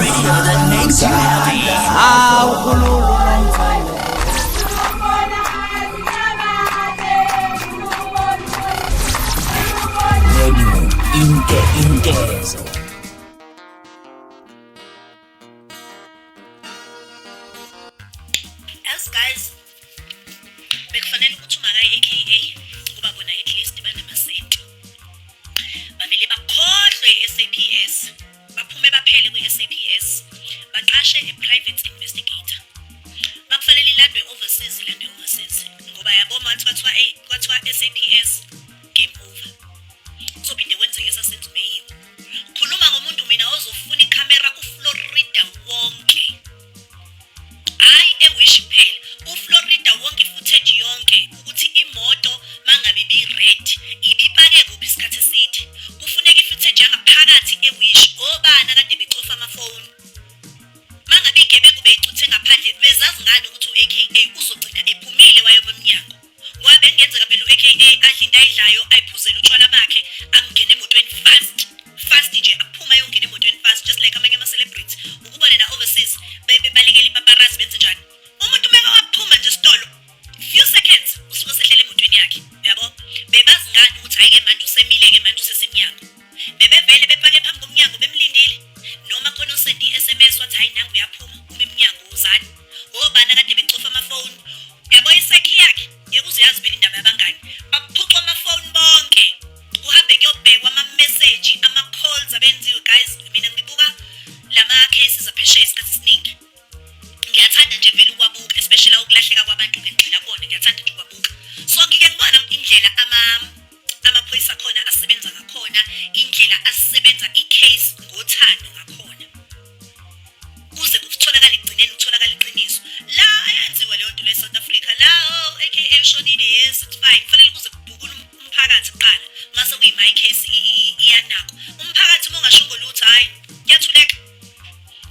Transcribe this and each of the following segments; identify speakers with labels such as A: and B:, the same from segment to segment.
A: radio that makes you happy. Intezo.
B: As guys, bekufanele ukuthi umakayi aka ngoba bona at least banamasenti. Bavele bakhohlwe SAPS. Baphume baphele kwi-SAPS. Baqashe a private investigator. Bakufanele ilandwe overseas ngoba yabona kwathiwa SAPS game over. Uzophinde wenzeke esasenzumeyiwe. Khuluma ngomuntu mina ozofuna ikhamera uFlorida wonke. Hayi ewish phela. uFlorida wonke footage yonke ukuthi imoto mangabe bi-red ibipake kuphi isikhathi eside. Kufuneka ifootage yangaphakathi ewish obana kade becofa amafoni. Mangabe igebengu beyicuthe ngaphandle bezazi ngani ukuthi uAKA uzogcina ephumile wayomemnyango. Ngoba bengenzeka phela uAKA adla into ayidlayo ayiphuzela utshwala bakhe angene emotweni fast nje aphuma yongena emotweni fast just like amanye ama-celebrities. Ukubona na overseas bebalekela ipaparazzi benze njani. Umuntu meka waphuma nje sitolo few seconds usuke sehlele emotweni yakhe yabo. Bebazi ngani ukuthi ayike manje usemile-ke manje usesemnyango. Bebevele bepake phambi komnyango bemlindile noma khona usendi i-SMS wathi hayi nangu uyaphuma uma emnyango uzani obana kade becofa amafoni yabo. Isakhi yakhe yekuziyazi phela indaba yabangani baphucwa amafoni bonke kuhambe kuyobhekwa ama-message ama-calls abenziwe. Guys, mina ngibuka lama-cases aphesheya isikhathi esiningi. Ngiyathanda nje vele ukwabuka especially ukulahleka kwabantu ngengxila kona ngiyathanda nje ukwabuka. So ngike ngibona indlela amaphoyisa khona asebenza ngakhona, indlela asebenza i-case ngothando ngakhona kuze kutholakala igcineni kutholakala iqiniso. La ayenziwa leyo nto le South Africa la aka ushonile yes it's fine. Kufanele kuze kubhukule umphakathi kuqala mase kuyima i-case iyanako. Umphakathi mongasho lutho hayi kuyathuleka.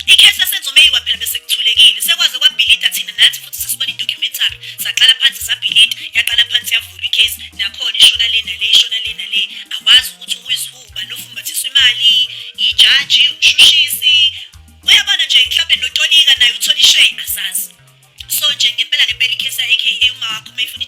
B: I-case yasenzumeyiwa phela bese kuthulekile sekwaze kwabhilida thina nathi futhi sisibona i-documentary saqala phansi sabhilida yaqala phansi yavulwa i-case nakhona ishona le nale awazi ukuthi uyizihuba nofumbathiswa imali ijaji umshushisi. Uyabona nje mhlawumbe notolika naye utholishe asazi. So nje ngempela i-case ya-AKA uma wakho uma ifuna